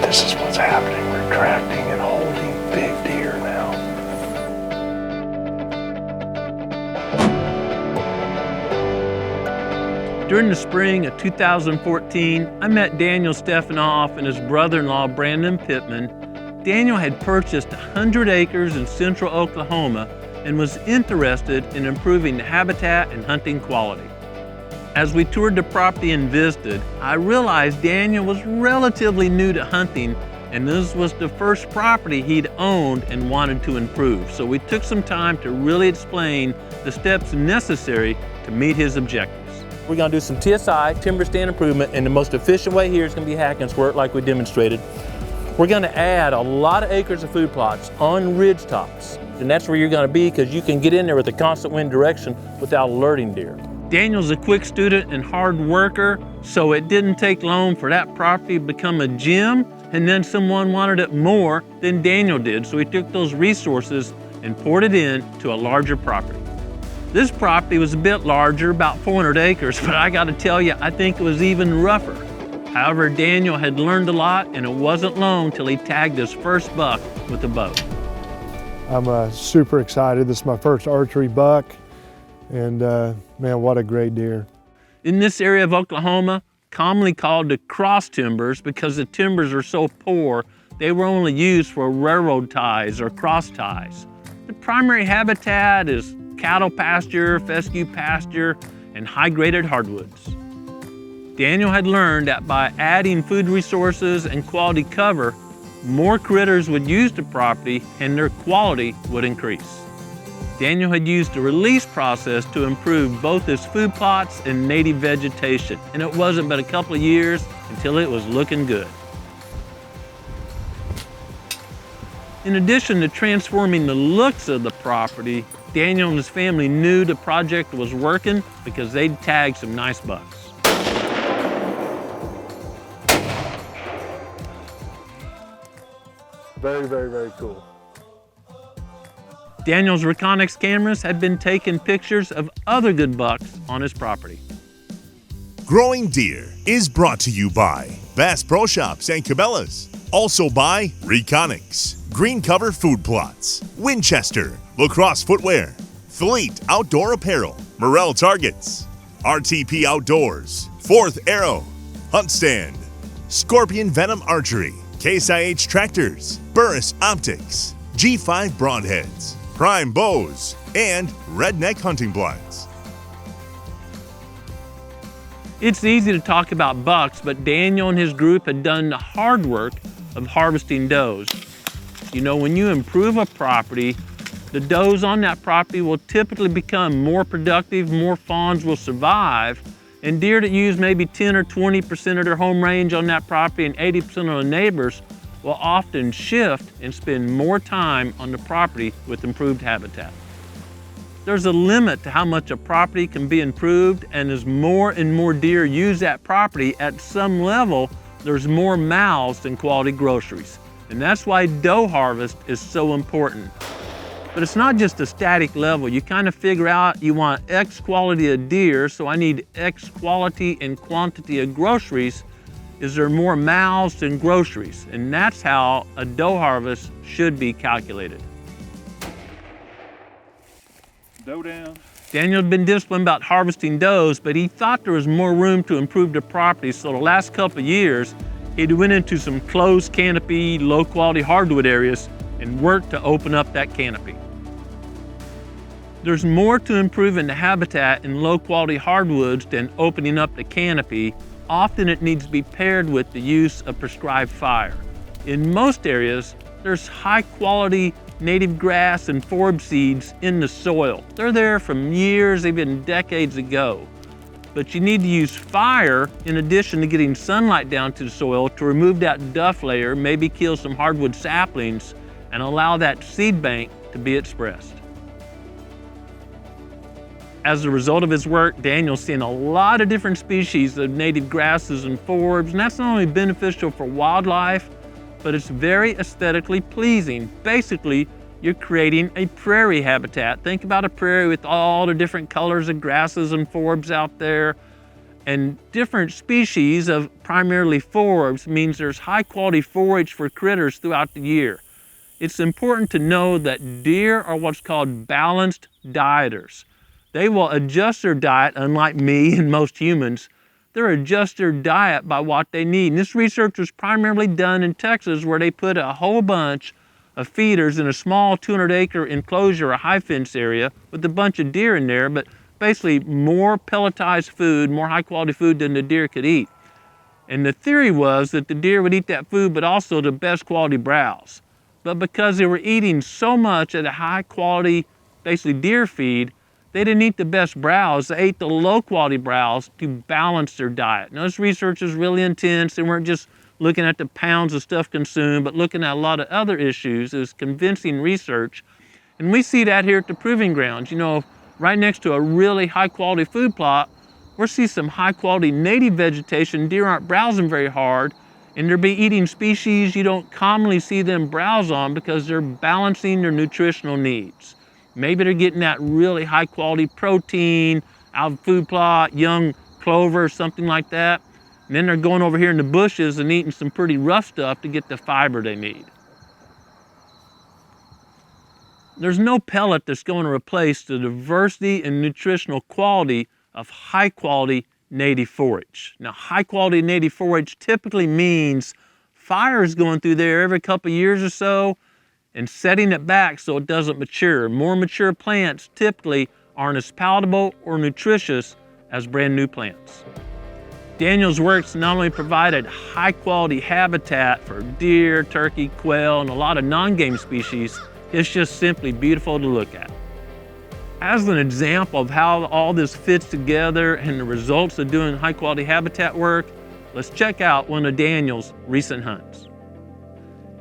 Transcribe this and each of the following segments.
This is what's happening. We're attracting and holding big deer now. During the spring of 2014, I met Daniel Stefanoff and his brother-in-law, Brandon Pittman. Daniel had purchased 100 acres in central Oklahoma and was interested in improving the habitat and hunting quality. As we toured the property and visited, I realized Daniel was relatively new to hunting, and this was the first property he'd owned and wanted to improve. So we took some time to really explain the steps necessary to meet his objectives. We're gonna do some TSI, timber stand improvement, and the most efficient way here is gonna be hack and squirt like we demonstrated. We're gonna add a lot of acres of food plots on ridge tops, and that's where you're gonna be because you can get in there with a constant wind direction without alerting deer. Daniel's a quick student and hard worker, so it didn't take long for that property to become a gem, and then someone wanted it more than Daniel did, so he took those resources and poured it into a larger property. This property was a bit larger, about 400 acres, but I gotta tell you, I think it was even rougher. However, Daniel had learned a lot, and it wasn't long till he tagged his first buck with a bow. I'm super excited. This is my first archery buck, and man, what a great deer. In this area of Oklahoma, commonly called the cross timbers because the timbers are so poor, they were only used for railroad ties or cross ties. The primary habitat is cattle pasture, fescue pasture, and high-graded hardwoods. Daniel had learned that by adding food resources and quality cover, more critters would use the property and their quality would increase. Daniel had used the release process to improve both his food plots and native vegetation, and it wasn't but a couple of years until it was looking good. In addition to transforming the looks of the property, Daniel and his family knew the project was working because they'd tagged some nice bucks. Very, very, very cool. Daniel's Reconyx cameras had been taking pictures of other good bucks on his property. Growing Deer is brought to you by Bass Pro Shops and Cabela's. Also by Reconyx, Green Cover Food Plots, Winchester, Lacrosse Footwear, Fleet Outdoor Apparel, Morel Targets, RTP Outdoors, Fourth Arrow, Hunt Stand, Scorpion Venom Archery, Case IH Tractors, Burris Optics, G5 Broadheads, Prime Bows, and Redneck Hunting Blinds. It's easy to talk about bucks, but Daniel and his group had done the hard work of harvesting does. You know, when you improve a property, the does on that property will typically become more productive, more fawns will survive, and deer that use maybe 10 or 20% of their home range on that property and 80% of the neighbors will often shift and spend more time on the property with improved habitat. There's a limit to how much a property can be improved, and as more and more deer use that property, at some level, there's more mouths than quality groceries. And that's why doe harvest is so important. But it's not just a static level. You kind of figure out you want X quality of deer, so I need X quality and quantity of groceries. Is there more mouths than groceries? And that's how a doe harvest should be calculated. Doe down. Daniel had been disciplined about harvesting does, but he thought there was more room to improve the property, so the last couple of years, he went into some closed canopy, low quality hardwood areas and worked to open up that canopy. There's more to improving the habitat in low quality hardwoods than opening up the canopy. Often it needs to be paired with the use of prescribed fire. In most areas, there's high quality native grass and forb seeds in the soil. They're there from years, even decades ago. But you need to use fire in addition to getting sunlight down to the soil to remove that duff layer, maybe kill some hardwood saplings, and allow that seed bank to be expressed. As a result of his work, Daniel's seen a lot of different species of native grasses and forbs, and that's not only beneficial for wildlife, but it's very aesthetically pleasing. Basically, you're creating a prairie habitat. Think about a prairie with all the different colors of grasses and forbs out there. And different species of primarily forbs means there's high quality forage for critters throughout the year. It's important to know that deer are what's called balanced dieters. They will adjust their diet, unlike me and most humans. They'll adjust their diet by what they need. And this research was primarily done in Texas, where they put a whole bunch of feeders in a small 200-acre enclosure, a high fence area, with a bunch of deer in there, but basically more pelletized food, more high quality food than the deer could eat. And the theory was that the deer would eat that food, but also the best quality browse. But because they were eating so much at a high quality, basically deer feed, they didn't eat the best browse. They ate the low quality browse to balance their diet. Now this research is really intense. They weren't just looking at the pounds of stuff consumed, but looking at a lot of other issues. It was convincing research. And we see that here at the Proving Grounds. You know, right next to a really high quality food plot, we'll see some high quality native vegetation. Deer aren't browsing very hard, and they'll be eating species you don't commonly see them browse on because they're balancing their nutritional needs. Maybe they're getting that really high quality protein out of the food plot, young clover, something like that. And then they're going over here in the bushes and eating some pretty rough stuff to get the fiber they need. There's no pellet that's going to replace the diversity and nutritional quality of high quality native forage. Now, high quality native forage typically means fire is going through there every couple of years or so and setting it back so it doesn't mature. More mature plants typically aren't as palatable or nutritious as brand new plants. Daniel's works not only provided high quality habitat for deer, turkey, quail, and a lot of non-game species, it's just simply beautiful to look at. As an example of how all this fits together and the results of doing high quality habitat work, let's check out one of Daniel's recent hunts.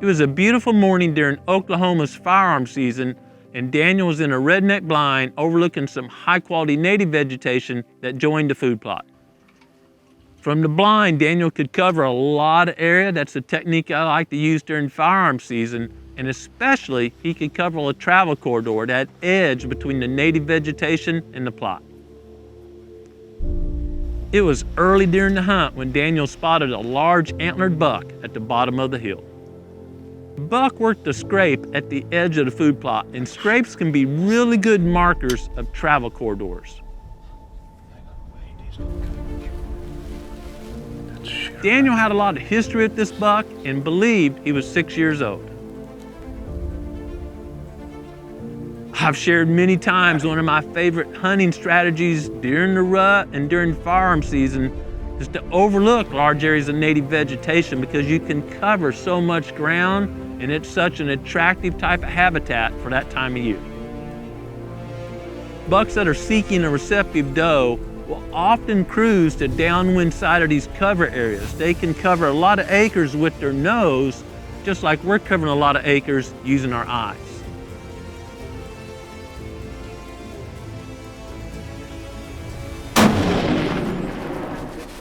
It was a beautiful morning during Oklahoma's firearm season, and Daniel was in a redneck blind overlooking some high quality native vegetation that joined the food plot. From the blind, Daniel could cover a lot of area. That's a technique I like to use during firearm season. And especially, he could cover a travel corridor, that edge between the native vegetation and the plot. It was early during the hunt when Daniel spotted a large antlered buck at the bottom of the hill. The buck worked a scrape at the edge of the food plot, and scrapes can be really good markers of travel corridors. Daniel had a lot of history with this buck and believed he was 6 years old. I've shared many times one of my favorite hunting strategies during the rut and during firearm season is to overlook large areas of native vegetation because you can cover so much ground and it's such an attractive type of habitat for that time of year. Bucks that are seeking a receptive doe will often cruise to downwind side of these cover areas. They can cover a lot of acres with their nose, just like we're covering a lot of acres using our eyes.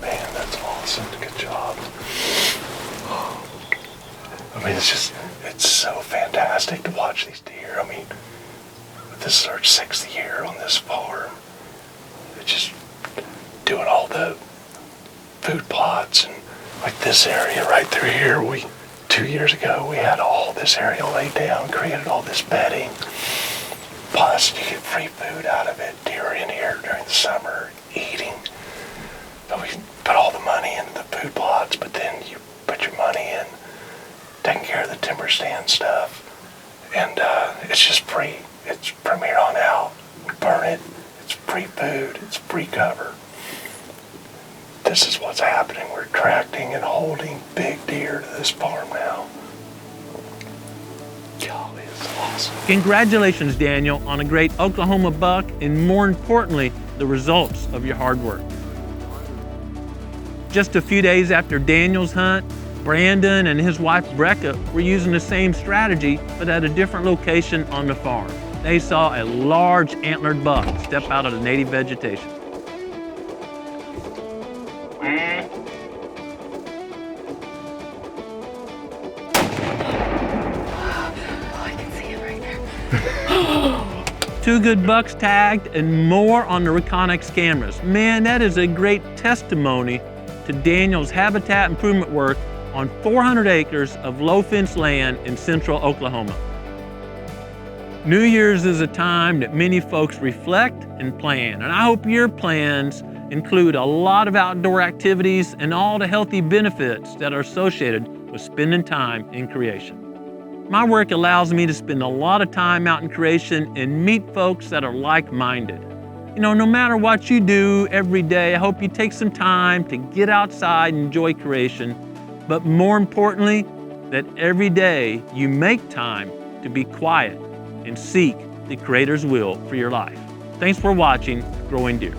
Man, that's awesome. Good job. I mean, it's so fantastic to watch these deer. I mean, this is our 6th year on this farm. It's just doing all the food plots and like this area right through here. 2 years ago, we had all this area laid down, created all this bedding. Plus, you get free food out of it. Deer are in here during the summer eating. But we put all the money into the food plots, but then you put your money in taking care of the timber stand stuff. And it's just free. It's from here on out. We burn it. It's free food. It's free cover. This is what's happening. We're attracting and holding big deer to this farm now. Golly, it's awesome. Congratulations, Daniel, on a great Oklahoma buck and more importantly, the results of your hard work. Just a few days after Daniel's hunt, Brandon and his wife Brecca were using the same strategy, but at a different location on the farm. They saw a large antlered buck step out of the native vegetation. 2 good bucks tagged, and more on the Reconyx cameras. Man, that is a great testimony to Daniel's habitat improvement work on 400 acres of low-fence land in central Oklahoma. New Year's is a time that many folks reflect and plan, and I hope your plans include a lot of outdoor activities and all the healthy benefits that are associated with spending time in creation. My work allows me to spend a lot of time out in creation and meet folks that are like-minded. You know, no matter what you do every day, I hope you take some time to get outside and enjoy creation, but more importantly, that every day you make time to be quiet and seek the Creator's will for your life. Thanks for watching Growing Deer.